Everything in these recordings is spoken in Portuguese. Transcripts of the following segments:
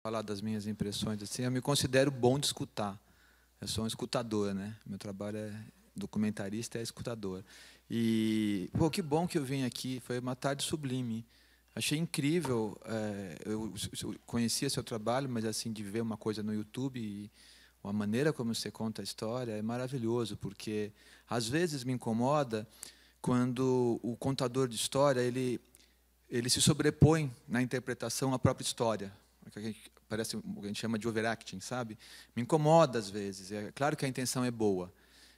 falar das minhas impressões, assim, eu me considero bom de escutar. Eu sou um escutador, né? Meu trabalho é documentarista, é escutador. E, pô, que bom que eu vim aqui. Foi uma tarde sublime. Achei incrível. Eu conhecia seu trabalho, mas assim de ver uma coisa no YouTube e a maneira como você conta a história é maravilhoso, porque às vezes me incomoda quando o contador de história ele se sobrepõe na interpretação à própria história. Parece o que a gente chama de overacting, sabe? Me incomoda às vezes. É claro que a intenção é boa,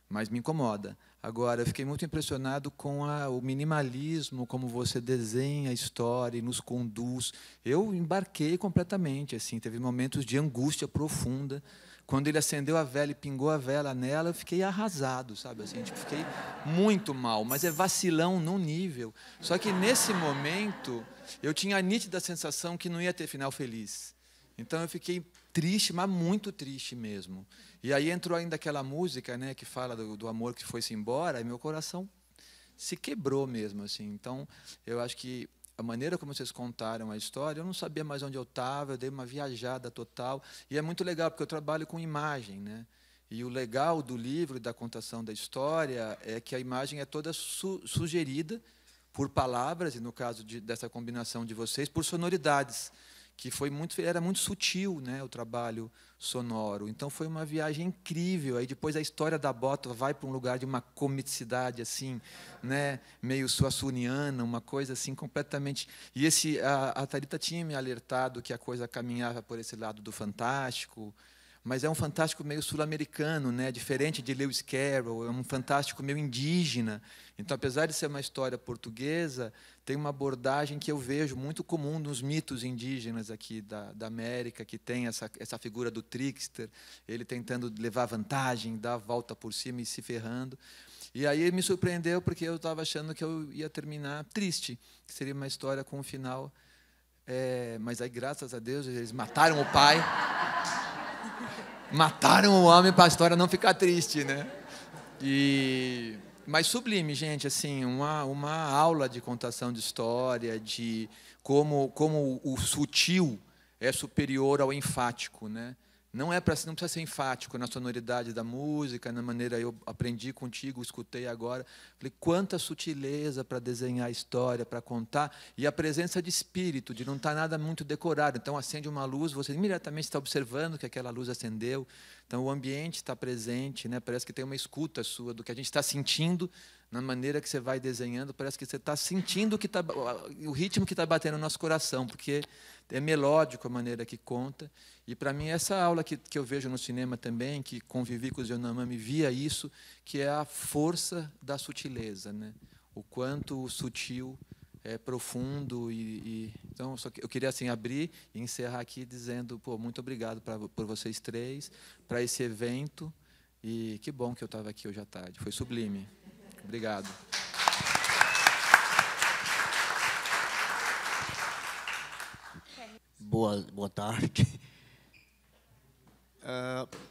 mas me incomoda. Agora, eu fiquei muito impressionado com o minimalismo, como você desenha a história e nos conduz. Eu embarquei completamente, assim, teve momentos de angústia profunda. Quando ele acendeu a vela e pingou a vela nela, eu fiquei arrasado, sabe? Assim, tipo, fiquei muito mal, mas é vacilão num nível. Só que, nesse momento, eu tinha a nítida sensação que não ia ter final feliz. Então, eu fiquei triste, mas muito triste mesmo. E aí entrou ainda aquela música, né, que fala do amor que foi-se embora, e meu coração se quebrou mesmo, assim. Então, eu acho que a maneira como vocês contaram a história, eu não sabia mais onde eu estava, eu dei uma viajada total. E é muito legal, porque eu trabalho com imagem, né? E o legal do livro e da contação da história é que a imagem é toda sugerida por palavras, e no caso dessa combinação de vocês, por sonoridades, que era muito sutil, né, o trabalho sonoro. Então foi uma viagem incrível. Aí depois a história da bota vai para um lugar de uma comicidade assim, né, meio suassuniana, uma coisa assim completamente. E a Thalita tinha me alertado que a coisa caminhava por esse lado do fantástico, mas é um fantástico meio sul-americano, né, diferente de Lewis Carroll, é um fantástico meio indígena. Então, apesar de ser uma história portuguesa, tem uma abordagem que eu vejo muito comum nos mitos indígenas aqui da América, que tem essa figura do trickster, ele tentando levar vantagem, dar a volta por cima e se ferrando. E aí me surpreendeu, porque eu estava achando que eu ia terminar triste, que seria uma história com um final... mas aí, graças a Deus, eles mataram o pai... Mataram o homem para a história não ficar triste, né? Mas sublime, gente, assim, uma aula de contação de história, de como o sutil é superior ao enfático, né? Não precisa ser enfático na sonoridade da música, na maneira eu aprendi contigo, escutei agora. Falei, quanta sutileza para desenhar a história, para contar, e a presença de espírito, de não estar nada muito decorado. Então, acende uma luz, você imediatamente está observando que aquela luz acendeu. Então, o ambiente está presente, né? Parece que tem uma escuta sua do que a gente está sentindo na maneira que você vai desenhando. Parece que você está sentindo o ritmo que está batendo no nosso coração, porque é melódico a maneira que conta. E, para mim, essa aula que eu vejo no cinema também, que convivi com os Yanomami, via isso, que é a força da sutileza, né? O quanto o sutil é profundo. Então, eu queria assim, abrir e encerrar aqui dizendo, pô, muito obrigado por vocês três, para esse evento, e que bom que eu estava aqui hoje à tarde. Foi sublime. Obrigado. Boa tarde.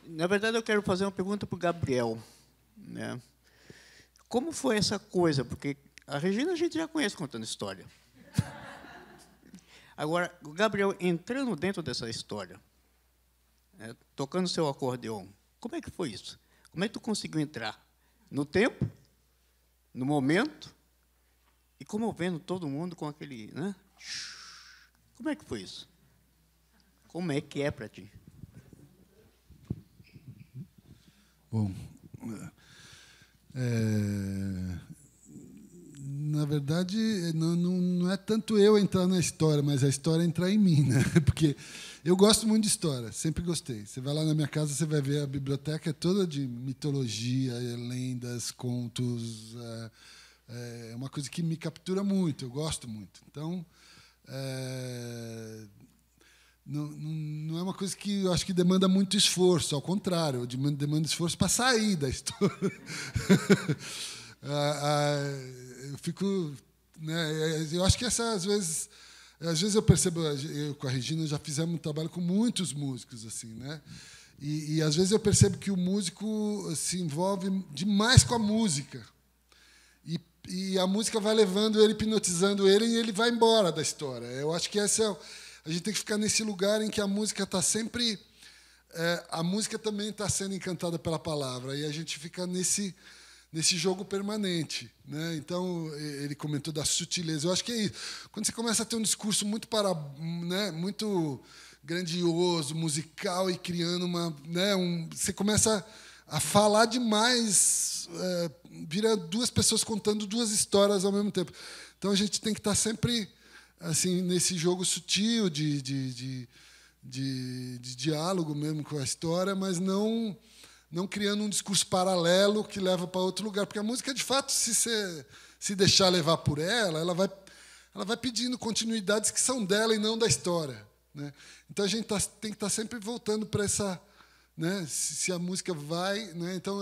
Na verdade, eu quero fazer uma pergunta para o Gabriel, né? Como foi essa coisa? Porque a Regina a gente já conhece contando história. Agora, o Gabriel entrando dentro dessa história, né, tocando seu acordeon, como é que foi isso? Como é que tu conseguiu entrar? No tempo, no momento, e comovendo todo mundo com aquele... né? Como é que foi isso? Como é que é para ti? Bom, na verdade, não é tanto eu entrar na história, mas a história entrar em mim, né? Porque eu gosto muito de história, sempre gostei. Você vai lá na minha casa, você vai ver a biblioteca é toda de mitologia, lendas, contos. É uma coisa que me captura muito, eu gosto muito. Então, não é uma coisa que eu acho que demanda muito esforço, ao contrário, demanda esforço para sair da história. Eu fico, né, eu acho que às vezes eu percebo, eu com a Regina já fizemos um trabalho com muitos músicos assim, né? E às vezes eu percebo que o músico se envolve demais com a música. E a música vai levando ele, hipnotizando ele, e ele vai embora da história. Eu acho que essa a gente tem que ficar nesse lugar em que a música está sempre... a música também está sendo encantada pela palavra, e a gente fica nesse jogo permanente, né? Então, ele comentou da sutileza. Eu acho que é isso. Quando você começa a ter um discurso muito muito grandioso, musical, e criando você começa a falar demais, vira duas pessoas contando duas histórias ao mesmo tempo. Então, a gente tem que estar sempre assim nesse jogo sutil de diálogo mesmo com a história, mas não criando um discurso paralelo que leva para outro lugar. Porque a música, de fato, se deixar levar por ela vai pedindo continuidades que são dela e não da história, né? Então, a gente tem que estar sempre voltando para essa... Né, se a música vai... Né, então,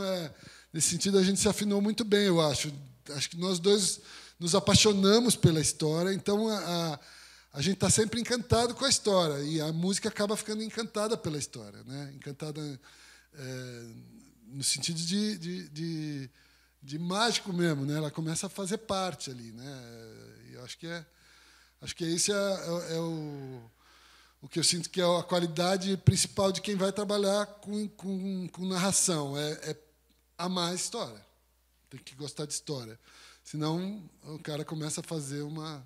nesse sentido, a gente se afinou muito bem, eu acho. Acho que nós dois nos apaixonamos pela história, então a gente está sempre encantado com a história, e a música acaba ficando encantada pela história, né? Encantada no sentido de mágico mesmo, né? Ela começa a fazer parte ali, né? E eu acho que esse é o que eu sinto que é a qualidade principal de quem vai trabalhar com narração, é amar a história, tem que gostar de história, senão o cara começa a fazer uma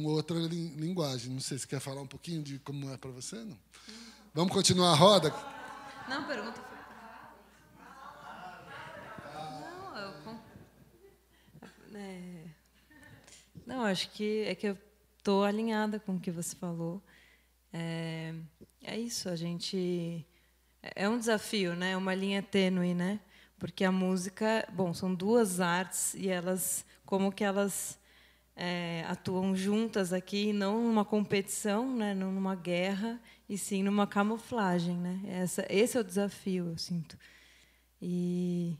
outra linguagem. Não sei se quer falar um pouquinho de como é para você, não? Vamos continuar a roda? Não, pergunta. Não, acho que eu estou alinhada com o que você falou. É isso, a gente... É um desafio, né? É uma linha tênue, né? Porque a música... Bom, são duas artes, e como que elas atuam juntas aqui, não numa competição, né? Não numa guerra, e sim numa camuflagem, né? Esse é o desafio, eu sinto. E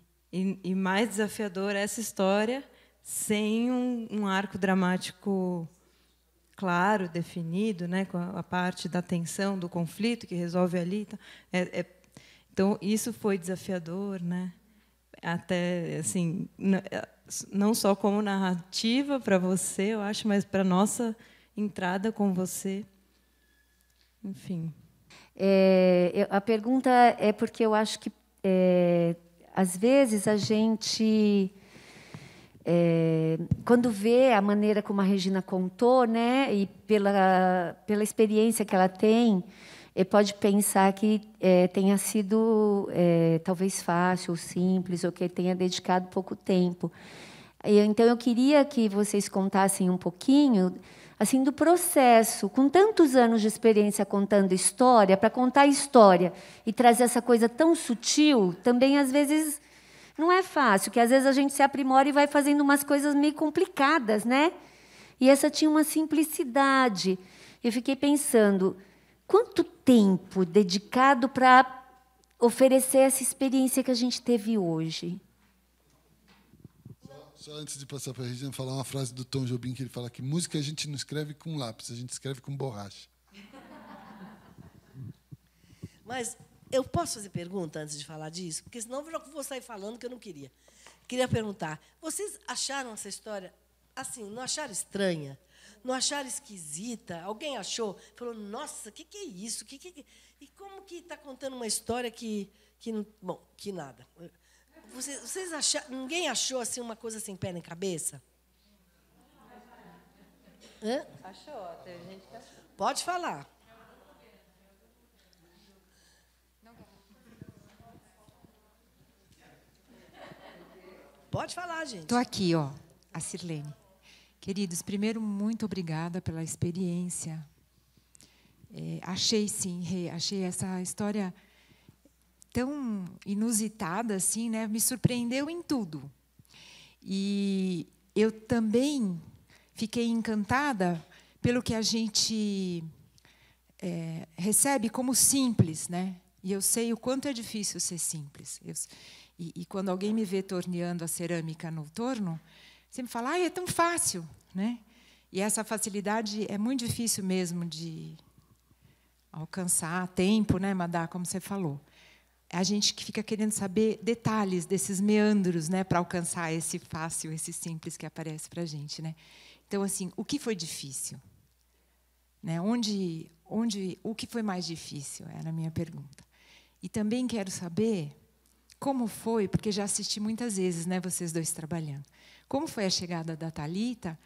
mais desafiador essa história sem um arco dramático claro, definido, né, com a parte da tensão, do conflito que resolve ali. Então, isso foi desafiador, né? Até assim, não só como narrativa para você, eu acho, mas para a nossa entrada com você. Enfim. A pergunta é porque eu acho que, às vezes, a gente... quando vê a maneira como a Regina contou, né, e pela experiência que ela tem, pode pensar que tenha sido talvez fácil ou simples, ou que tenha dedicado pouco tempo. Então, eu queria que vocês contassem um pouquinho assim, do processo, com tantos anos de experiência contando história, para contar história e trazer essa coisa tão sutil, também, às vezes... Não é fácil, que às vezes a gente se aprimora e vai fazendo umas coisas meio complicadas, né? E essa tinha uma simplicidade. Eu fiquei pensando, quanto tempo dedicado para oferecer essa experiência que a gente teve hoje? Só antes de passar para a Regina, falar uma frase do Tom Jobim, que ele fala que música a gente não escreve com lápis, a gente escreve com borracha. Mas... eu posso fazer pergunta antes de falar disso? Porque senão eu já vou sair falando que eu não queria. Queria perguntar, vocês acharam essa história, assim, não acharam estranha? Não acharam esquisita? Alguém achou? Falou, nossa, o que é isso? E como que está contando uma história que não... Bom, que nada. Vocês acharam... Ninguém achou assim, uma coisa sem pé nem cabeça? Hã? Achou, teve gente que achou. Pode falar. Pode falar, gente. Estou aqui, ó, a Sirlene. Queridos, primeiro, muito obrigada pela experiência. Achei essa história tão inusitada, assim, né? Me surpreendeu em tudo. E eu também fiquei encantada pelo que a gente recebe como simples, né? E eu sei o quanto é difícil ser simples. E quando alguém me vê torneando a cerâmica no torno, sempre fala, é tão fácil, né? E essa facilidade é muito difícil mesmo de alcançar a tempo, né, Madá, como você falou. A gente que fica querendo saber detalhes desses meandros, né, para alcançar esse fácil, esse simples que aparece para a gente, né? Então, assim, o que foi difícil? né? O que foi mais difícil? Era a minha pergunta. E também quero saber como foi, porque já assisti muitas vezes, né, vocês dois trabalhando. Como foi a chegada da Thalita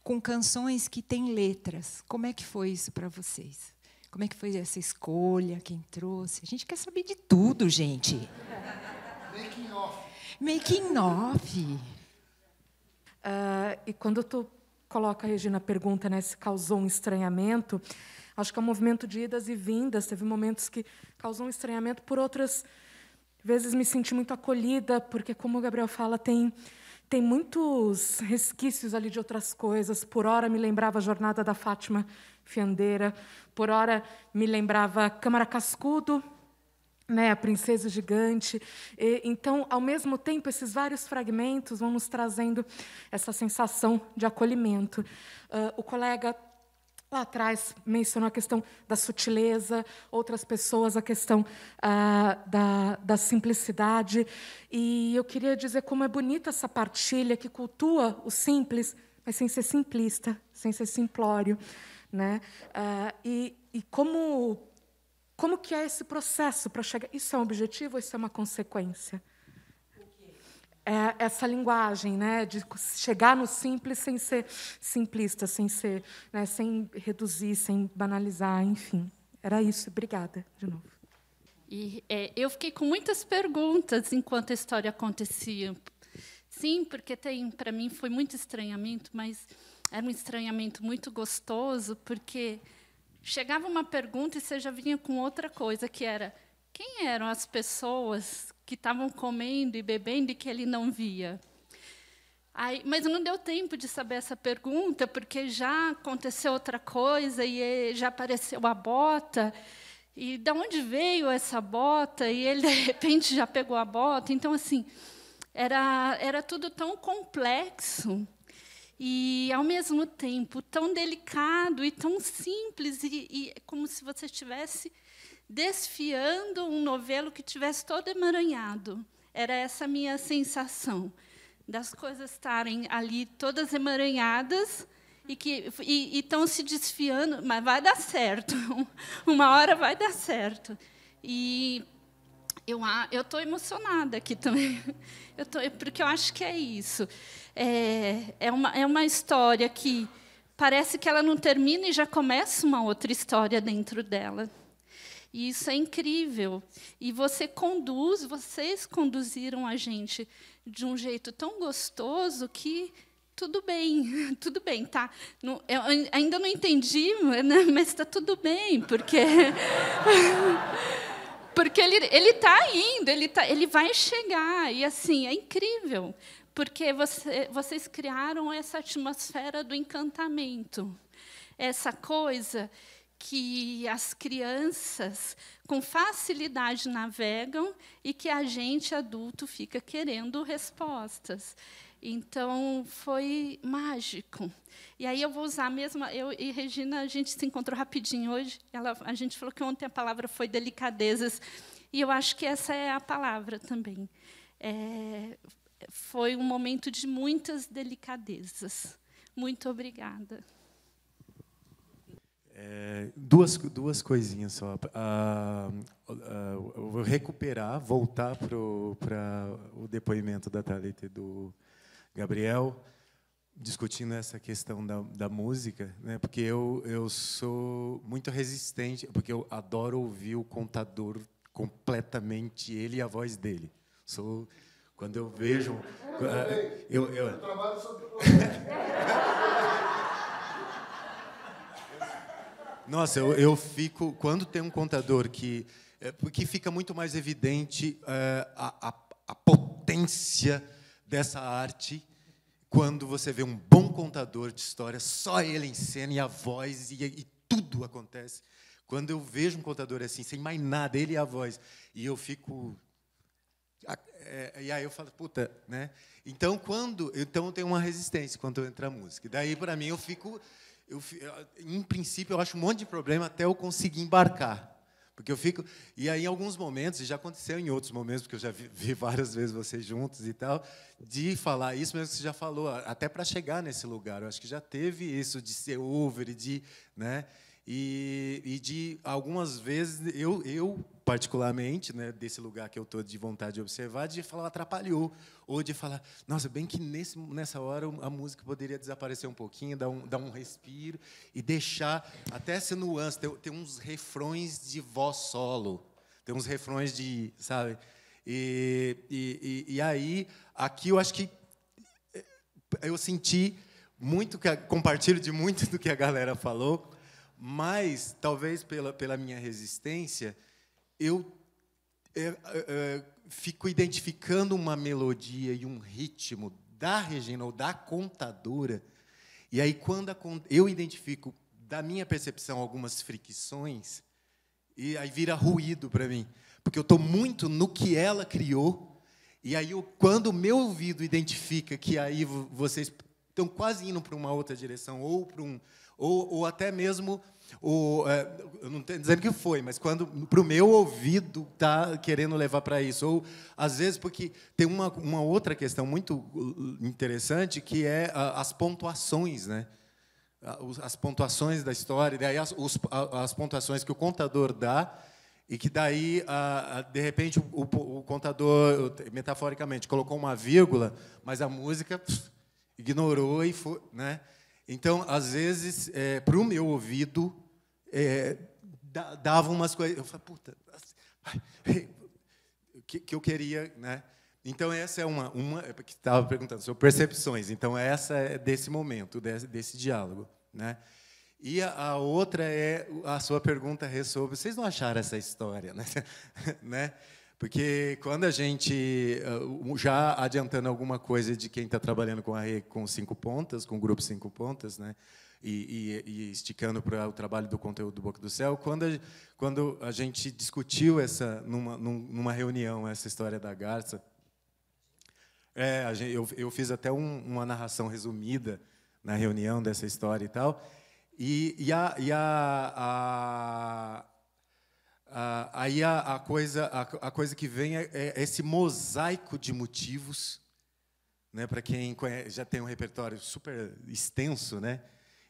com canções que têm letras? Como é que foi isso para vocês? Como é que foi essa escolha? Quem trouxe? A gente quer saber de tudo, gente. Making off. Making off. E quando tu coloca, Regina, a pergunta, né, se causou um estranhamento, acho que é um movimento de idas e vindas. Teve momentos que causou um estranhamento, por outras vezes me senti muito acolhida, porque, como o Gabriel fala, tem muitos resquícios ali de outras coisas. Por hora me lembrava a jornada da Fátima Fiandeira, por hora me lembrava Câmara Cascudo, né, a Princesa Gigante. Então, ao mesmo tempo, esses vários fragmentos vão nos trazendo essa sensação de acolhimento. O colega lá atrás mencionou a questão da sutileza, outras pessoas a questão da simplicidade. E eu queria dizer como é bonita essa partilha que cultua o simples, mas sem ser simplista, sem ser simplório, né? E como que é esse processo para chegar? Isso é um objetivo ou isso é uma consequência? Essa linguagem, né, de chegar no simples sem ser simplista, sem ser, né, sem reduzir, sem banalizar, enfim. Era isso. Obrigada, de novo. E eu fiquei com muitas perguntas enquanto a história acontecia. Sim, porque para mim foi muito estranhamento, mas era um estranhamento muito gostoso, porque chegava uma pergunta e você já vinha com outra coisa, que era: quem eram as pessoas que estavam comendo e bebendo e que ele não via? Mas não deu tempo de saber essa pergunta, porque já aconteceu outra coisa e já apareceu a bota. E de onde veio essa bota? E ele, de repente, já pegou a bota. Então, assim, era tudo tão complexo e, ao mesmo tempo, tão delicado e tão simples, e como se você estivesse desfiando um novelo que tivesse todo emaranhado. Era essa a minha sensação, das coisas estarem ali todas emaranhadas e estão se desfiando, mas vai dar certo. Uma hora vai dar certo. E eu estou emocionada aqui também, porque eu acho que é isso. É uma história que parece que ela não termina e já começa uma outra história dentro dela. E isso é incrível. E vocês conduziram a gente de um jeito tão gostoso que tudo bem, tá? Eu ainda não entendi, né, mas está tudo bem, porque ele está indo, ele vai chegar, e assim é incrível, porque vocês criaram essa atmosfera do encantamento, essa coisa que as crianças com facilidade navegam e que a gente adulto fica querendo respostas. Então foi mágico. E aí eu vou usar a mesma. Eu e Regina, a gente se encontrou rapidinho hoje. A gente falou que ontem a palavra foi delicadezas, e eu acho que essa é a palavra também. Foi um momento de muitas delicadezas. Muito obrigada. Duas coisinhas só. Eu vou voltar para o depoimento da Thalita e do Gabriel, discutindo essa questão da música, né? Porque eu sou muito resistente, porque eu adoro ouvir o contador completamente, ele e a voz dele. Quando eu vejo... Eu trabalho sobre o Nossa, eu fico... Quando tem um contador porque fica muito mais evidente a potência dessa arte quando você vê um bom contador de história, só ele em cena, e a voz, e tudo acontece. Quando eu vejo um contador assim, sem mais nada, ele e a voz, e eu fico... E aí eu falo, puta, né? Então tem uma resistência quando entra a música. E daí, para mim, eu fico... em princípio, eu acho um monte de problema até eu conseguir embarcar. Porque eu fico... E aí, em alguns momentos, e já aconteceu em outros momentos, porque eu já vi várias vezes vocês juntos e tal, de falar isso mesmo que você já falou, até para chegar nesse lugar. Eu acho que já teve isso de ser over, né? E de algumas vezes, eu particularmente, né, desse lugar que eu estou de vontade de observar, de falar atrapalhou, ou de falar, nossa, bem que nessa hora a música poderia desaparecer um pouquinho, dar um respiro, e deixar até essa nuance, tem uns refrões de voz solo, tem uns refrões de, sabe? E aí, aqui eu acho que eu senti muito, compartilho de muito do que a galera falou, mas, talvez pela minha resistência, eu fico identificando uma melodia e um ritmo da Regina, ou da contadora, e aí, quando eu identifico, da minha percepção, algumas fricções, e aí vira ruído para mim, porque eu estou muito no que ela criou, e aí, quando o meu ouvido identifica que aí vocês estão quase indo para uma outra direção, ou até mesmo, eu não estou dizendo que foi, mas quando para o meu ouvido está querendo levar para isso. Ou, às vezes, porque tem uma outra questão muito interessante, que é as pontuações, né? As pontuações da história, daí as pontuações que o contador dá, e que daí, de repente, o contador, metaforicamente, colocou uma vírgula, mas a música ignorou e foi, né? Então, às vezes, para o meu ouvido, dava umas coisas. Eu falei, puta, que eu queria, né? Então, essa é uma que estava perguntando sobre percepções. Então, essa é desse momento, desse diálogo, né? E a outra é a sua pergunta sobre, vocês não acharam essa história, né? Porque quando a gente, já adiantando alguma coisa de quem está trabalhando com 5 pontas, com o grupo 5 pontas, né, e esticando para o trabalho do conteúdo do Boca do Céu, quando a gente discutiu numa reunião essa história da garça, eu fiz até uma narração resumida na reunião dessa história e tal, aí a coisa que vem é esse mosaico de motivos, né, para quem já tem um repertório super extenso, né,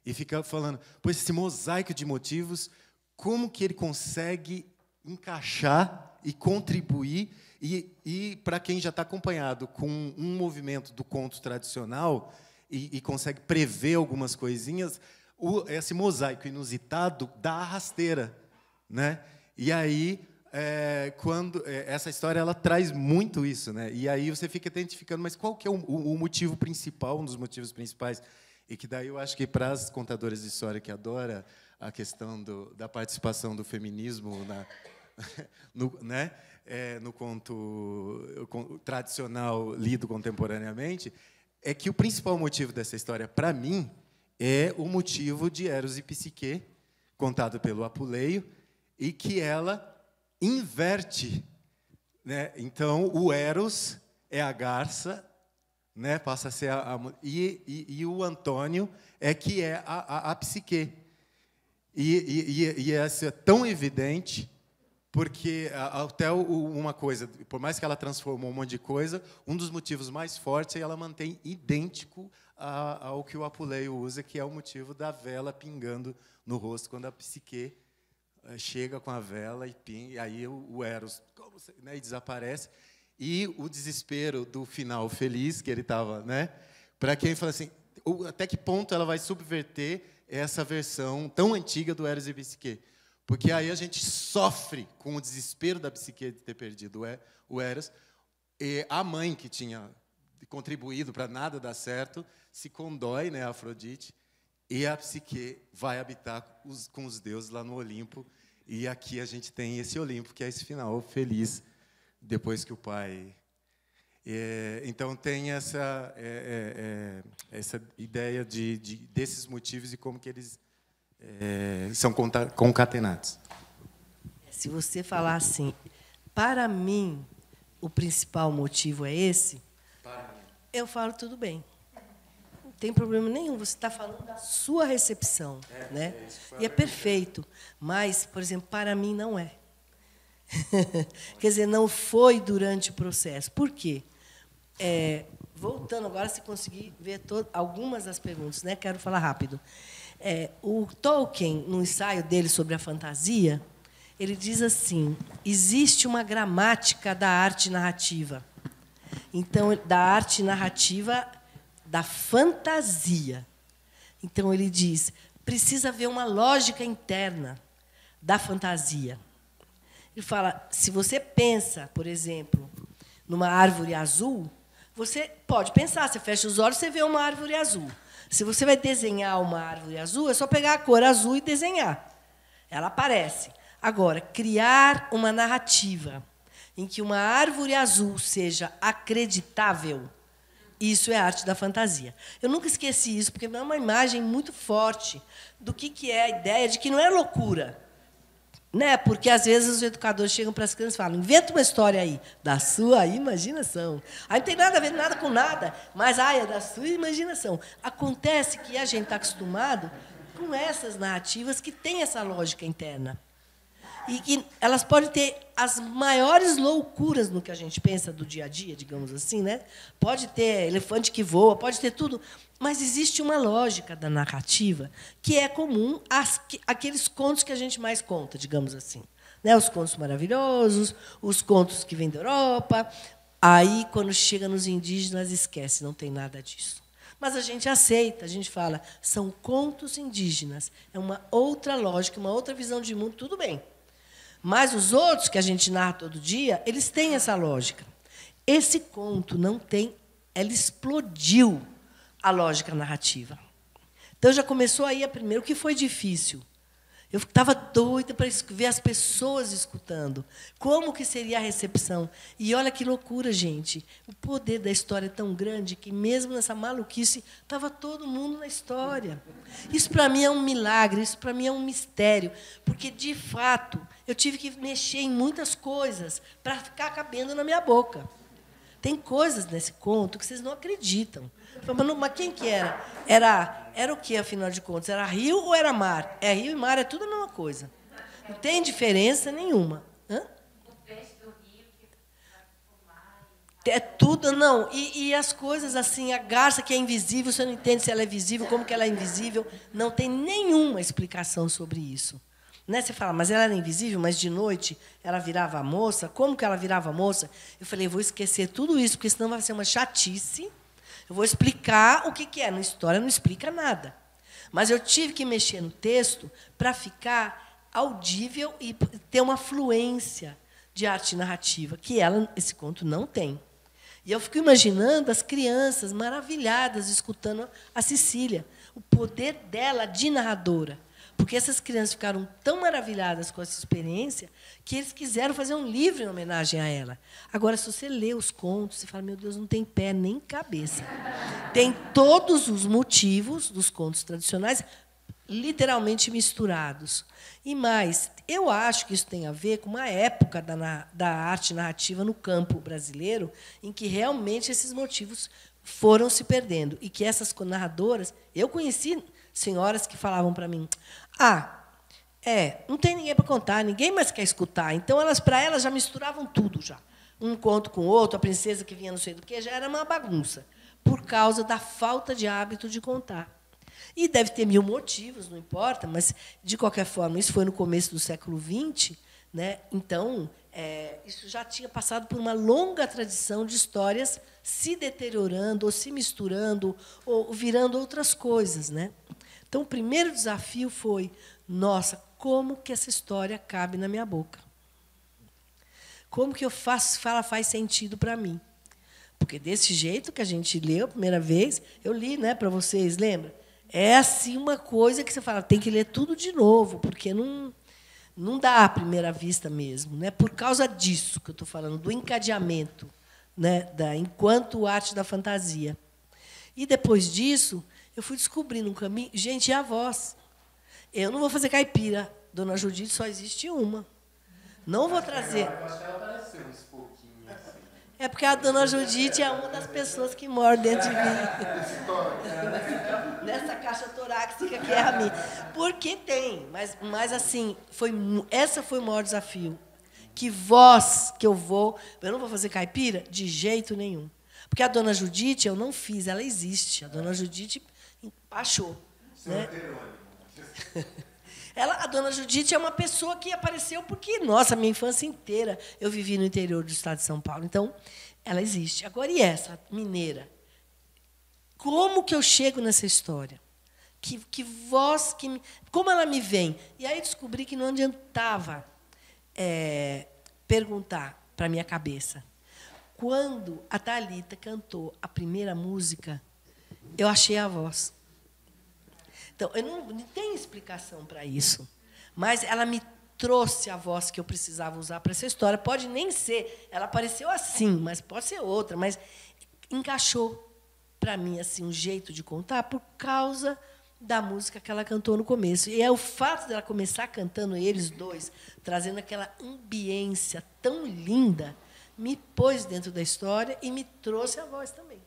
e fica falando, pois esse mosaico de motivos, como que ele consegue encaixar e contribuir, e para quem já está acompanhado com um movimento do conto tradicional e consegue prever algumas coisinhas, esse mosaico inusitado dá a rasteira, né? E aí, quando essa história ela traz muito isso, né? E aí você fica identificando, mas qual que é o motivo principal, um dos motivos principais? E que daí eu acho que para as contadoras de história que adoram a questão da participação do feminismo no conto tradicional lido contemporaneamente, é que o principal motivo dessa história, para mim, é o motivo de Eros e Psique, contado pelo Apuleio, e que ela inverte, né? Então, o Eros é a garça, né? Passa a ser e o Antônio é que é a Psique. E essa é tão evidente, porque até uma coisa, por mais que ela transformou um monte de coisa, um dos motivos mais fortes é ela mantém idêntico ao que o Apuleio usa, que é o motivo da vela pingando no rosto quando a Psique chega com a vela e aí o Eros, né, desaparece, e o desespero do final feliz que ele estava, né, para quem fala assim, até que ponto ela vai subverter essa versão tão antiga do Eros e Psique, porque aí a gente sofre com o desespero da Psique de ter perdido o Eros, e a mãe que tinha contribuído para nada dar certo se condói, né, a Afrodite, e a Psique vai habitar com os deuses lá no Olimpo. E aqui a gente tem esse Olimpo, que é esse final feliz, depois que o pai... então, tem essa ideia desses motivos e como que eles são concatenados. Se você falar assim, para mim, o principal motivo é esse, eu falo tudo bem. Não tem problema nenhum, você está falando da sua recepção, né? E é perfeito. Mas, por exemplo, para mim não é. Quer dizer, não foi durante o processo. Por quê? Voltando agora, se conseguir ver algumas das perguntas, né? Quero falar rápido. O Tolkien, no ensaio dele sobre a fantasia, ele diz assim: existe uma gramática da arte narrativa. Então, da arte narrativa da fantasia. Então, ele diz, precisa haver uma lógica interna da fantasia. Ele fala, se você pensa, por exemplo, numa árvore azul, você pode pensar, você fecha os olhos, você vê uma árvore azul. Se você vai desenhar uma árvore azul, é só pegar a cor azul e desenhar. Ela aparece. Agora, criar uma narrativa em que uma árvore azul seja acreditável, isso é arte da fantasia. Eu nunca esqueci isso, porque é uma imagem muito forte do que é a ideia de que não é loucura. Né? Porque, às vezes, os educadores chegam para as crianças e falam, inventa uma história aí, da sua imaginação. Aí não tem nada a ver nada com nada, mas é da sua imaginação. Acontece que a gente está acostumado com essas narrativas que têm essa lógica interna. E que elas podem ter as maiores loucuras no que a gente pensa do dia a dia, digamos assim, né? Pode ter elefante que voa, pode ter tudo, mas existe uma lógica da narrativa que é comum àqueles contos que a gente mais conta, digamos assim, né? Os contos maravilhosos, os contos que vêm da Europa. Aí, quando chega nos indígenas, esquece, não tem nada disso. Mas a gente aceita, a gente fala, são contos indígenas, é uma outra lógica, uma outra visão de mundo, tudo bem. Mas os outros que a gente narra todo dia, eles têm essa lógica. Esse conto não tem, ela explodiu a lógica narrativa. Então, já começou aí a primeira, o que foi difícil. Eu estava doida para ver as pessoas escutando. Como que seria a recepção? E olha que loucura, gente. O poder da história é tão grande que, mesmo nessa maluquice, estava todo mundo na história. Isso, para mim, é um milagre, isso, para mim, é um mistério. Porque, de fato, eu tive que mexer em muitas coisas para ficar cabendo na minha boca. Tem coisas nesse conto que vocês não acreditam. Mas quem que era? Era o quê, afinal de contas? Era rio ou era mar? É rio e mar, é tudo a mesma coisa. Não tem diferença nenhuma. Hã? O peixe do rio que vai pro mar. É tudo, não. E as coisas assim, a garça que é invisível, você não entende se ela é visível, como que ela é invisível. Não tem nenhuma explicação sobre isso. Né? Você fala, mas ela era invisível, mas de noite ela virava moça. Como que ela virava moça? Eu falei, vou esquecer tudo isso, porque senão vai ser uma chatice. Eu vou explicar o que é. Na história não explica nada. Mas eu tive que mexer no texto para ficar audível e ter uma fluência de arte narrativa, que esse conto não tem. E eu fico imaginando as crianças maravilhadas escutando a Cecília, o poder dela de narradora. Porque essas crianças ficaram tão maravilhadas com essa experiência que eles quiseram fazer um livro em homenagem a ela. Agora, se você lê os contos, você fala, meu Deus, não tem pé nem cabeça. Tem todos os motivos dos contos tradicionais literalmente misturados. E mais, eu acho que isso tem a ver com uma época da arte narrativa no campo brasileiro em que realmente esses motivos foram se perdendo. E que essas narradoras... Eu conheci senhoras que falavam para mim, não tem ninguém para contar, ninguém mais quer escutar. Então, para elas, já misturavam tudo. Já. Um conto com o outro, a princesa que vinha não sei do que, já era uma bagunça, por causa da falta de hábito de contar. E deve ter 1000 motivos, não importa, mas, de qualquer forma, isso foi no começo do século XX, né? Então, isso já tinha passado por uma longa tradição de histórias se deteriorando, ou se misturando, ou virando outras coisas, né? Então, o primeiro desafio foi, nossa, como que essa história cabe na minha boca? Como que ela faz sentido para mim? Porque, desse jeito que a gente leu a primeira vez, eu li, né, para vocês, lembra? É assim uma coisa que você fala, tem que ler tudo de novo, porque não dá à primeira vista mesmo. Né? Por causa disso que eu estou falando, do encadeamento, né, enquanto arte da fantasia. E, depois disso, eu fui descobrindo um caminho. Gente, e a voz? Eu não vou fazer caipira. Dona Judite só existe uma. Não vou trazer. É porque a Dona Judite é uma das pessoas que mora dentro de mim. Nessa caixa torácica que é a minha. Porque tem, mas assim, essa foi o maior desafio. Que voz que eu não vou fazer caipira? De jeito nenhum. Porque a Dona Judite eu não fiz, ela existe. A Dona Judite achou. Né? A dona Judite é uma pessoa que apareceu porque, nossa, minha infância inteira eu vivi no interior do estado de São Paulo. Então, ela existe. Agora, e essa mineira? Como que eu chego nessa história? Que voz, como ela me vem? E aí descobri que não adiantava perguntar para a minha cabeça. Quando a Thalita cantou a primeira música, eu achei a voz. Então, eu não tenho explicação para isso, mas ela me trouxe a voz que eu precisava usar para essa história. Pode nem ser, ela apareceu assim, mas pode ser outra, mas encaixou para mim assim um jeito de contar por causa da música que ela cantou no começo. E é o fato dela começar cantando eles dois, trazendo aquela ambiência tão linda, me pôs dentro da história e me trouxe a voz também.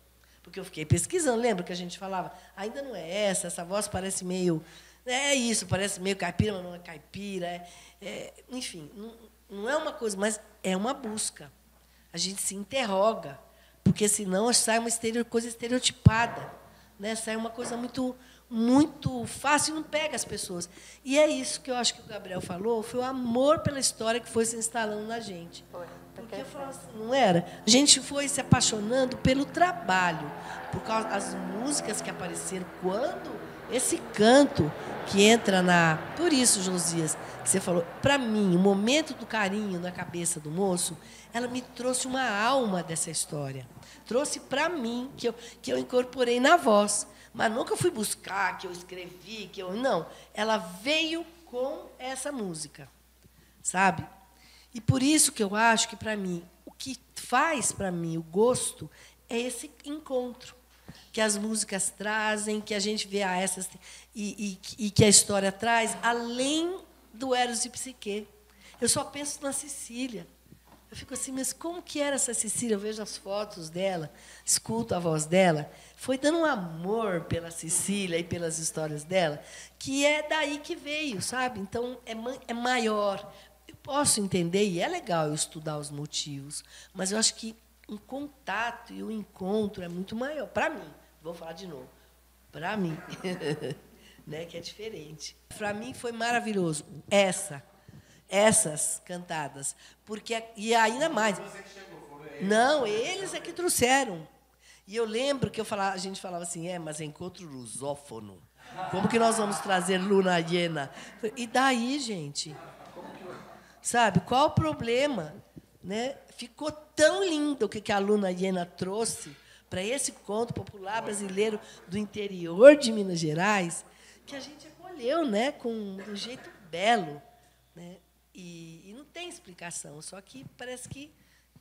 Porque eu fiquei pesquisando, lembra que a gente falava? Ainda não é essa voz parece meio... É isso, parece meio caipira, mas não é caipira. Enfim, não é uma coisa, mas é uma busca. A gente se interroga, porque senão sai uma coisa estereotipada, né? Sai uma coisa muito, muito fácil e não pega as pessoas. E é isso que eu acho que o Gabriel falou, foi o amor pela história que foi se instalando na gente. Porque eu falo assim, não era? A gente foi se apaixonando pelo trabalho, por causa das músicas que apareceram, quando esse canto que entra na... Por isso, Josias, que você falou, para mim, o momento do carinho na cabeça do moço, ela me trouxe uma alma dessa história. Trouxe para mim, que eu incorporei na voz. Mas nunca fui buscar, que eu escrevi, não. Ela veio com essa música, sabe? E por isso que eu acho que, para mim, o que faz para mim o gosto é esse encontro que as músicas trazem, que a gente vê essas e que a história traz, além do Eros e Psique. Eu só penso na Cecília. Eu fico assim, mas como que era essa Cecília? Eu vejo as fotos dela, escuto a voz dela. Foi dando um amor pela Cecília e pelas histórias dela, que é daí que veio, sabe? Então, é maior. Eu posso entender, e é legal eu estudar os motivos, mas eu acho que o contato e o encontro é muito maior. Para mim, vou falar de novo, para mim, né, que é diferente. Para mim foi maravilhoso essas cantadas, porque e ainda mais. Não, eles é que trouxeram. E eu lembro que a gente falava assim, mas encontro lusófono. Como que nós vamos trazer Luna Hiena? E daí, gente? Sabe, qual o problema? Né? Ficou tão lindo o que a Luna Hiena trouxe para esse conto popular brasileiro do interior de Minas Gerais, que a gente acolheu, né, com um jeito belo, né? E não tem explicação, só que parece que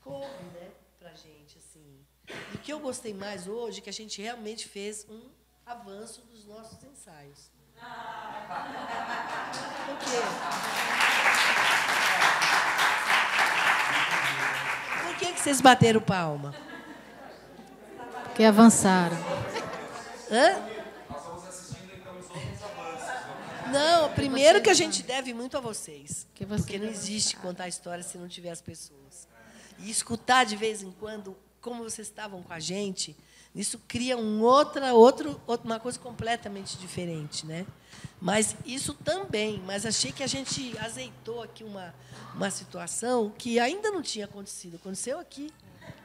coube, né, para a gente. Assim. E o que eu gostei mais hoje é que a gente realmente fez um avanço dos nossos ensaios. Por quê? Por que vocês bateram palma? Porque avançaram. Hã? Não, primeiro que a gente deve muito a vocês. Porque não existe contar história se não tiver as pessoas. E escutar de vez em quando como vocês estavam com a gente, isso cria uma coisa completamente diferente, né? Mas isso também, mas achei que a gente azeitou aqui uma situação que ainda não tinha acontecido, aconteceu aqui.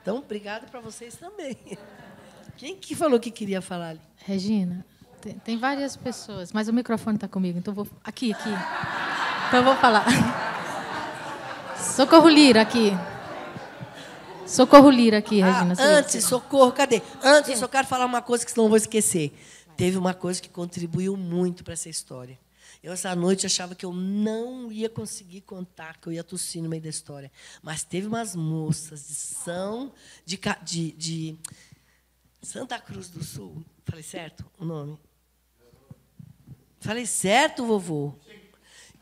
Então, obrigado para vocês também. Quem que falou que queria falar ali? Regina, tem várias pessoas, mas o microfone está comigo, então vou aqui. Então eu vou falar. Socorro Lira aqui. Socorro Lira aqui, Regina. Antes, socorro, cadê? Antes, eu só quero falar uma coisa que senão eu vou esquecer. Teve uma coisa que contribuiu muito para essa história. Eu, essa noite, achava que eu não ia conseguir contar, que eu ia tossir no meio da história. Mas teve umas moças de Santa Cruz do Sul. Falei certo o nome? Falei certo, vovô?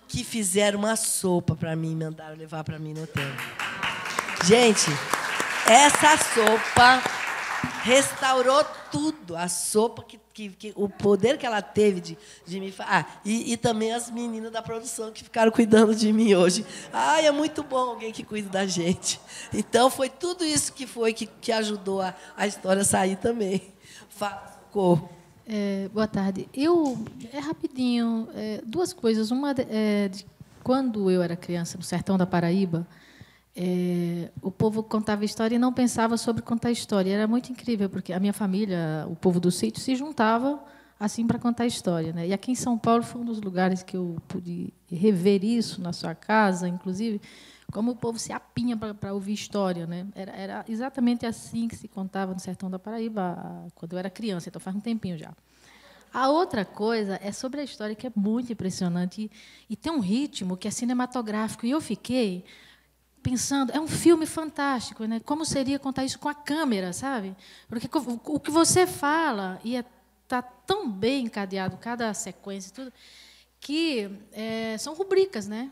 Que fizeram uma sopa para mim, mandaram levar para mim no hotel. Gente, essa sopa restaurou tudo. A sopa, o poder que ela teve de me falar. E também as meninas da produção que ficaram cuidando de mim hoje. É muito bom alguém que cuida da gente. Então, foi tudo isso que ajudou a história a sair também. Fala, socorro. Boa tarde. É rapidinho, duas coisas. Uma, quando eu era criança, no sertão da Paraíba, o povo contava história e não pensava sobre contar história. Era muito incrível, porque a minha família, o povo do sítio, se juntava assim para contar história, né? E aqui em São Paulo foi um dos lugares que eu pude rever isso na sua casa, inclusive, como o povo se apinha para ouvir história, né? Era exatamente assim que se contava no sertão da Paraíba quando eu era criança, então faz um tempinho já. A outra coisa é sobre a história, que é muito impressionante e tem um ritmo que é cinematográfico. E eu fiquei pensando, é um filme fantástico, né? Como seria contar isso com a câmera, sabe? Porque o que você fala está tão bem encadeado, cada sequência e tudo, que são rubricas, né?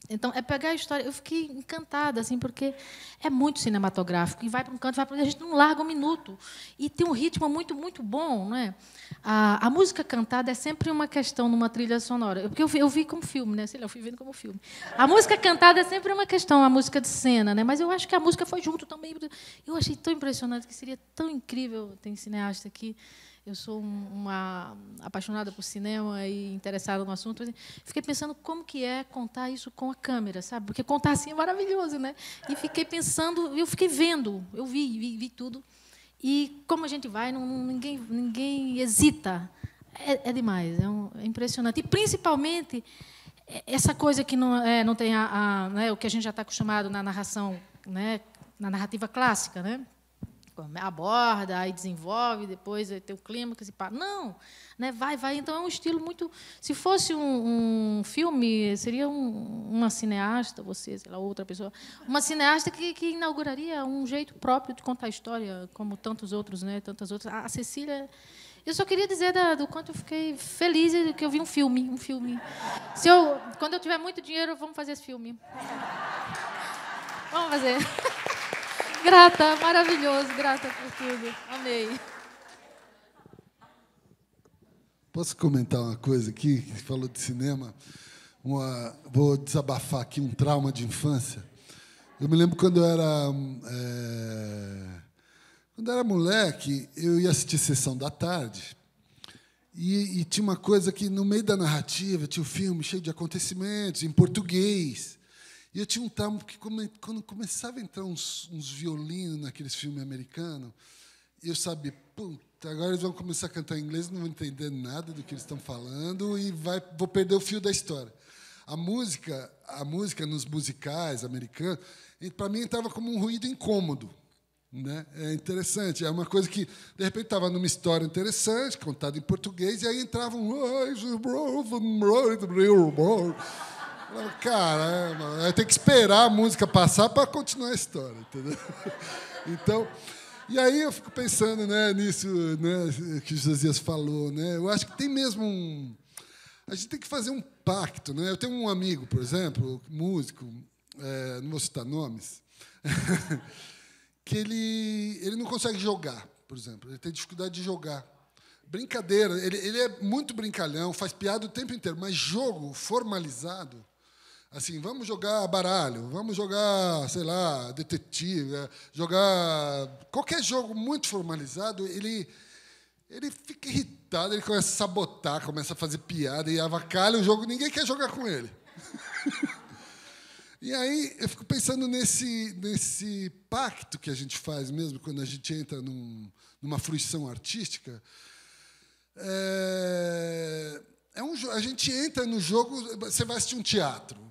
Então, é pegar a história. Eu fiquei encantada, assim, porque é muito cinematográfico. E vai para um canto, vai para outro, a gente não larga um minuto. E tem um ritmo muito, muito bom. Não é? A música cantada é sempre uma questão numa trilha sonora. Porque eu vi como filme, né? Sei lá, eu fui vendo como filme. A música cantada é sempre uma questão, a música de cena, né? Mas eu acho que a música foi junto também. Eu achei tão impressionante, que seria tão incrível. Tem cineasta aqui. Eu sou uma apaixonada por cinema e interessada no assunto. Fiquei pensando como que é contar isso com a câmera, sabe? Porque contar assim é maravilhoso, né? E fiquei pensando, eu fiquei vendo, eu vi tudo. E como a gente vai, ninguém hesita. É demais, é impressionante. E, principalmente, essa coisa que não tem né, o que a gente já está acostumado na narração, né, na narrativa clássica, né? Aborda, aí desenvolve, depois tem o clímax e pá. Não, né? Vai. Então, é um estilo muito... Se fosse um filme, seria uma cineasta, você, sei lá, outra pessoa, uma cineasta que inauguraria um jeito próprio de contar a história, como tantos outros, né? Tantas outras. A Cecília... Eu só queria dizer do quanto eu fiquei feliz que eu vi um filme. Quando eu tiver muito dinheiro, vamos fazer esse filme. Vamos fazer. Grata, maravilhoso, grata por tudo. Amei. Posso comentar uma coisa aqui? Que falou de cinema. Vou desabafar aqui um trauma de infância. Eu me lembro quando eu era moleque, eu ia assistir Sessão da Tarde e tinha uma coisa que, no meio da narrativa, tinha um filme cheio de acontecimentos, em português. E eu tinha um trauma, porque quando começava a entrar uns violinos naqueles filmes americanos, eu sabia, puta, agora eles vão começar a cantar em inglês, não vou entender nada do que eles estão falando e vou perder o fio da história. A música nos musicais americanos, para mim, entrava como um ruído incômodo. Né? É interessante. É uma coisa que, de repente, estava numa história interessante, contada em português, e aí entrava um... Caramba, tem que esperar a música passar para continuar a história, entendeu? Então, e aí eu fico pensando, né, nisso, né, que o Josias falou, né? Eu acho que tem mesmo a gente tem que fazer um pacto, né? Eu tenho um amigo, por exemplo, músico, não vou citar nomes, que ele não consegue jogar, por exemplo, ele tem dificuldade de jogar. Brincadeira, ele é muito brincalhão, faz piada o tempo inteiro, mas jogo formalizado. Assim, vamos jogar baralho, vamos jogar, sei lá, detetive, jogar qualquer jogo muito formalizado, ele fica irritado, ele começa a sabotar, começa a fazer piada e avacalha o jogo, ninguém quer jogar com ele. E aí eu fico pensando nesse pacto que a gente faz mesmo quando a gente entra numa fruição artística. A gente entra no jogo, você vai assistir um teatro.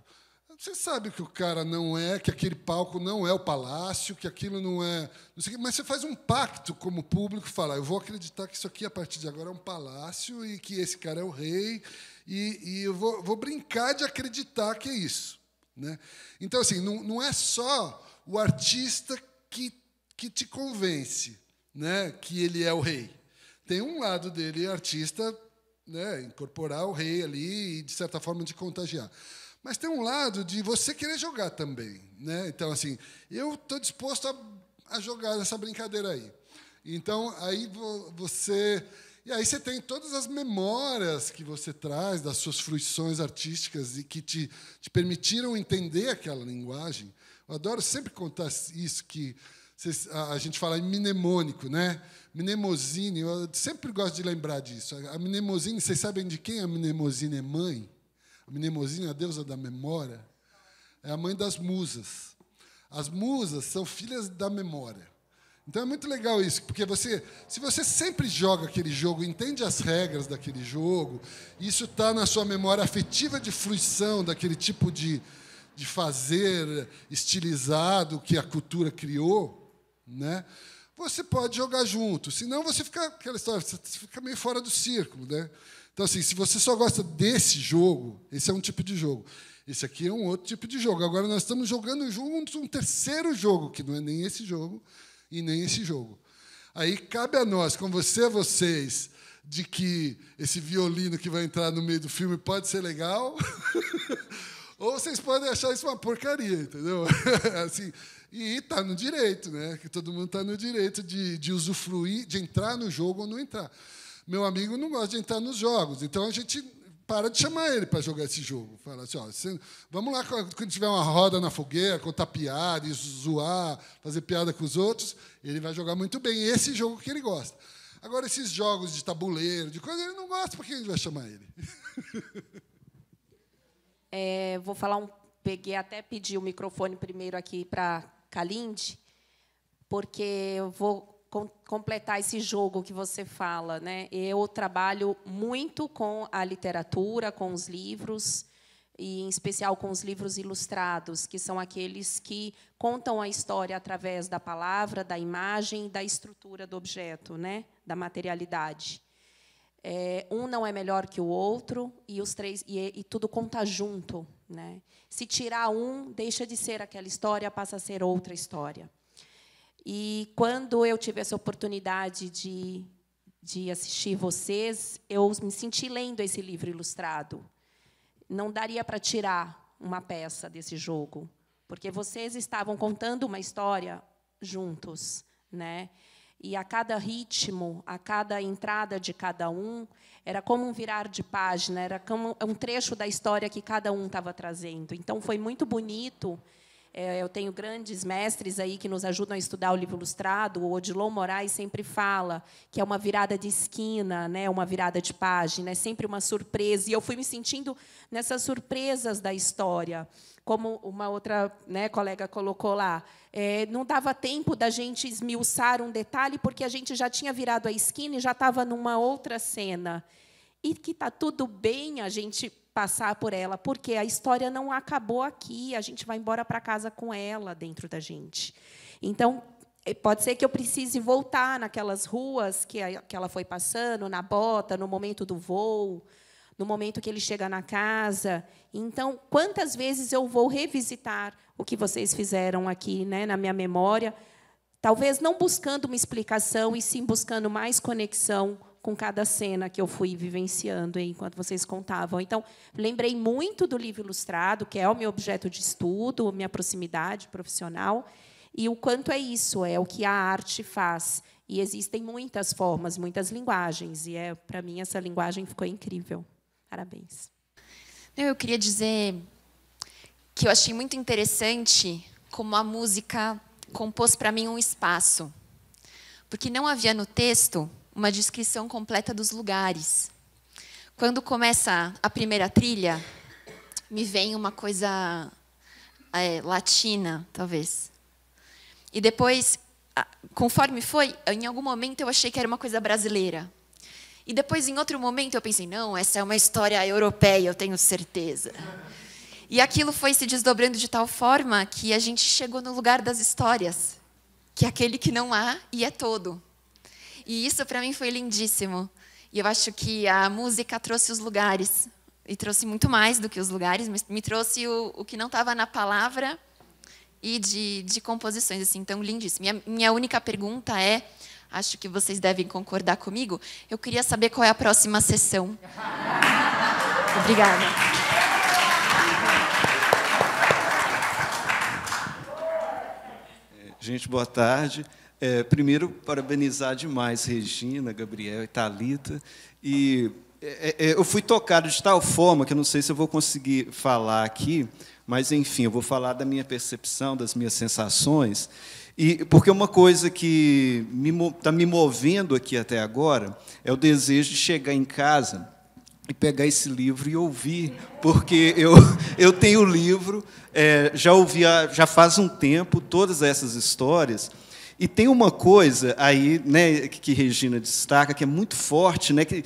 Você sabe que o cara não é, que aquele palco não é o palácio, que aquilo não é... Não sei, mas você faz um pacto como público, fala, eu vou acreditar que isso aqui, a partir de agora, é um palácio e que esse cara é o rei, e eu vou brincar de acreditar que é isso. Né? Então, assim, não é só o artista que te convence, né, que ele é o rei. Tem um lado dele, artista, né, incorporar o rei ali e, de certa forma, de contagiar. Mas tem um lado de você querer jogar também. Né? Então, assim, eu estou disposto a jogar essa brincadeira aí. Então, aí você... E aí você tem todas as memórias que você traz das suas fruições artísticas e que te permitiram entender aquela linguagem. Eu adoro sempre contar isso, que A gente fala em mnemônico, né? Mnemosine, eu sempre gosto de lembrar disso. A mnemosine, vocês sabem de quem a mnemosine é mãe? A mnemosine, a deusa da memória, é a mãe das musas. As musas são filhas da memória. Então é muito legal isso, porque se você sempre joga aquele jogo, entende as regras daquele jogo, isso está na sua memória afetiva de fruição, daquele tipo de fazer estilizado que a cultura criou, né? Você pode jogar junto, senão você fica aquela história, você fica meio fora do círculo, né? Então, assim, se você só gosta desse jogo, esse é um tipo de jogo. Esse aqui é um outro tipo de jogo. Agora nós estamos jogando juntos um terceiro jogo, que não é nem esse jogo e nem esse jogo. Aí cabe a nós, com vocês, de que esse violino que vai entrar no meio do filme pode ser legal, ou vocês podem achar isso uma porcaria, entendeu? Assim, e está no direito, né? Que todo mundo está no direito de usufruir, de entrar no jogo ou não entrar. Meu amigo não gosta de entrar nos jogos, então a gente para de chamar ele para jogar esse jogo. Fala assim, ó, vamos lá quando tiver uma roda na fogueira, contar piada, zoar, fazer piada com os outros, ele vai jogar muito bem esse jogo que ele gosta. Agora, esses jogos de tabuleiro, de coisa, ele não gosta, por que a gente vai chamar ele? Vou falar pedi o microfone primeiro aqui para Kalinde, porque eu vou completar esse jogo que você fala, né? Eu trabalho muito com a literatura, com os livros, e em especial com os livros ilustrados, que são aqueles que contam a história através da palavra, da imagem, da estrutura do objeto, né? Da materialidade. Um não é melhor que o outro, e os três e tudo conta junto, né? Se tirar um, deixa de ser aquela história, passa a ser outra história. E quando eu tive essa oportunidade de assistir vocês, eu me senti lendo esse livro ilustrado. Não daria para tirar uma peça desse jogo, porque vocês estavam contando uma história juntos, né? E a cada ritmo, a cada entrada de cada um, era como um virar de página, era como um trecho da história que cada um estava trazendo. Então, foi muito bonito. Eu tenho grandes mestres aí que nos ajudam a estudar o livro ilustrado. O Odilon Moraes sempre fala que é uma virada de esquina, né, uma virada de página, é sempre uma surpresa. E eu fui me sentindo nessas surpresas da história. Como uma outra, né, colega colocou lá, não dava tempo da gente esmiuçar um detalhe, porque a gente já tinha virado a esquina e já estava numa outra cena. E que está tudo bem a gente passar por ela, porque a história não acabou aqui, a gente vai embora para casa com ela dentro da gente. Então, pode ser que eu precise voltar naquelas ruas que ela foi passando, na bota, no momento do voo, no momento que ele chega na casa. Então, quantas vezes eu vou revisitar o que vocês fizeram aqui, né, na minha memória, talvez não buscando uma explicação, e sim buscando mais conexão com cada cena que eu fui vivenciando aí, enquanto vocês contavam. Então, lembrei muito do livro ilustrado, que é o meu objeto de estudo, minha proximidade profissional, e o quanto é isso, é o que a arte faz. E existem muitas formas, muitas linguagens, e para mim essa linguagem ficou incrível. Parabéns. Eu queria dizer que eu achei muito interessante como a música compôs para mim um espaço, porque não havia no texto uma descrição completa dos lugares. Quando começa a primeira trilha, me vem uma coisa latina, talvez. E depois, conforme foi, em algum momento eu achei que era uma coisa brasileira. E depois, em outro momento, eu pensei, não, essa é uma história europeia, eu tenho certeza. E aquilo foi se desdobrando de tal forma que a gente chegou no lugar das histórias, que é aquele que não há e é todo. E isso, para mim, foi lindíssimo. E eu acho que a música trouxe os lugares, e trouxe muito mais do que os lugares, mas me trouxe o que não estava na palavra e de composições. Assim, então, lindíssimo. Minha única pergunta é, acho que vocês devem concordar comigo, eu queria saber qual é a próxima sessão. Obrigada. Gente, boa tarde. Primeiro, parabenizar demais Regina, Gabriel e Thalita. E eu fui tocado de tal forma que eu não sei se eu vou conseguir falar aqui, mas, enfim, eu vou falar da minha percepção, das minhas sensações. E porque uma coisa que está me movendo aqui até agora é o desejo de chegar em casa e pegar esse livro e ouvir, porque eu tenho o livro, já ouvi já faz um tempo todas essas histórias. E tem uma coisa aí, né, que Regina destaca, que é muito forte, né, que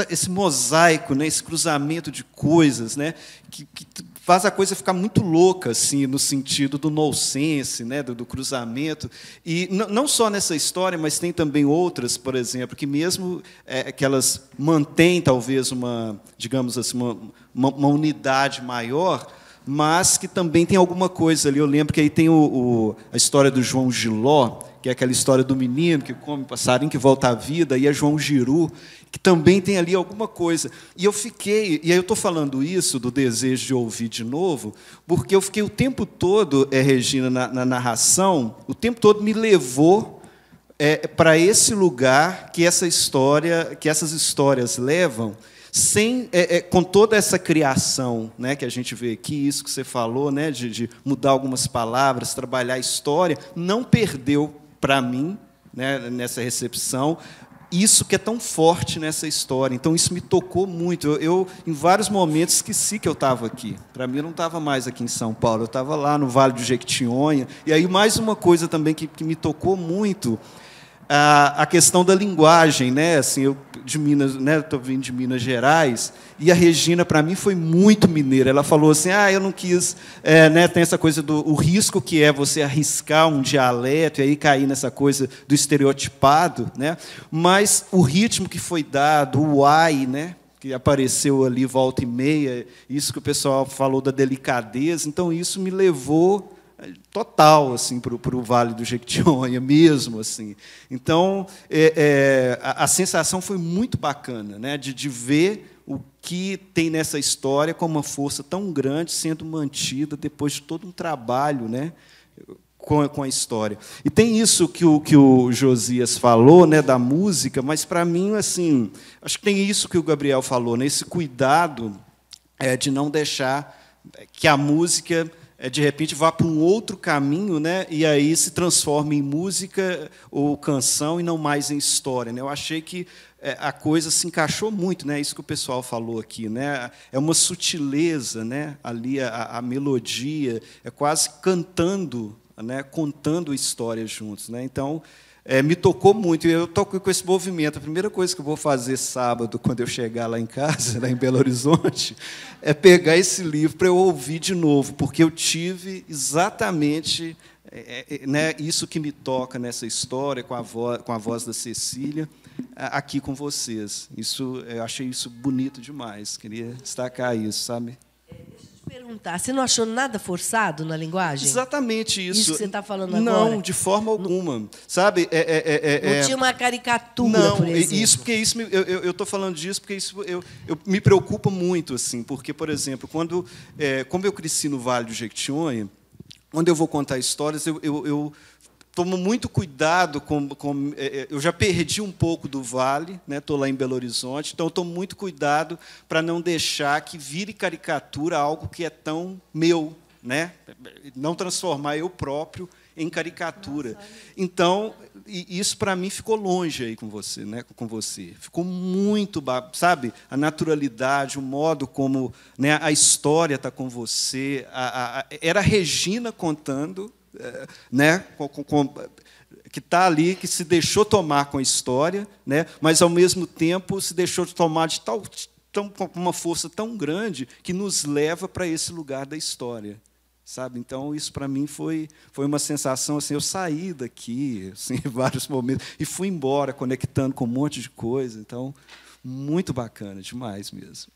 esse mosaico, né, esse cruzamento de coisas, né, que faz a coisa ficar muito louca, assim, no sentido do nonsense, né, do cruzamento. E não só nessa história, mas tem também outras, por exemplo, que mesmo que elas mantêm talvez digamos assim, uma unidade maior, mas que também tem alguma coisa ali. Eu lembro que aí tem a história do João Giló, que é aquela história do menino que come passarinho, que volta à vida, e é João Giru, que também tem ali alguma coisa. E aí eu estou falando isso, do desejo de ouvir de novo, porque eu fiquei o tempo todo, Regina, na narração, o tempo todo me levou para esse lugar que essas histórias levam, com toda essa criação, né, que a gente vê aqui, isso que você falou, né, de mudar algumas palavras, trabalhar a história, não perdeu para mim, né, nessa recepção, isso que é tão forte nessa história. Então, isso me tocou muito. Eu em vários momentos, esqueci que eu estava aqui. Para mim, eu não estava mais aqui em São Paulo, eu estava lá no Vale do Jequitinhonha. E aí, mais uma coisa também que me tocou muito, a questão da linguagem, né? Assim, eu de Minas, né? Estou vindo de Minas Gerais, e a Regina para mim foi muito mineira. Ela falou assim: eu não quis, né? Tem essa coisa o risco que é você arriscar um dialeto e aí cair nessa coisa do estereotipado, né? Mas o ritmo que foi dado, o ai, né? Que apareceu ali volta e meia, isso que o pessoal falou da delicadeza. Então isso me levou total assim para o Vale do Jequitinhonha mesmo, assim. Então a sensação foi muito bacana, né, de ver o que tem nessa história com uma força tão grande sendo mantida depois de todo um trabalho, né, com a história. E tem isso que o Josias falou, né, da música, mas para mim, assim, acho que tem isso que o Gabriel falou, né, esse cuidado de não deixar que a música de repente vá para um outro caminho, né, e aí se transforma em música ou canção e não mais em história, né? Eu achei que a coisa se encaixou muito, né? Isso que o pessoal falou aqui, né? É uma sutileza, né? Ali a melodia é quase cantando, né? Contando histórias juntos, né? Então me tocou muito. E eu estou com esse movimento. A primeira coisa que eu vou fazer sábado, quando eu chegar lá em casa, lá em Belo Horizonte, é pegar esse livro para eu ouvir de novo, porque eu tive exatamente né, isso que me toca nessa história, com a voz da Cecília, aqui com vocês. Eu achei isso bonito demais. Queria destacar isso, sabe? Perguntar, você não achou nada forçado na linguagem? Exatamente isso. Isso que você está falando agora? Não, de forma alguma. Sabe? Não tinha uma caricatura, não, por exemplo. Eu estou falando disso porque isso eu me preocupa muito, assim, porque, por exemplo, como eu cresci no Vale do Jequitinhonha, quando eu vou contar histórias, eu tomo muito cuidado eu já perdi um pouco do Vale, né? Estou lá em Belo Horizonte, então eu tomo muito cuidado para não deixar que vire caricatura algo que é tão meu, né? Não transformar eu próprio em caricatura. Então, isso para mim ficou longe aí com você, né? Com você. Ficou muito, sabe? A naturalidade, o modo como, né, a história está com você. Era a Regina contando, né, que está ali, que se deixou tomar com a história, né, mas, ao mesmo tempo, se deixou tomar com uma força tão grande que nos leva para esse lugar da história. Sabe? Então, isso, para mim, foi uma sensação. Assim, eu saí daqui, assim, em vários momentos, e fui embora, conectando com um monte de coisa. Então, muito bacana, demais mesmo.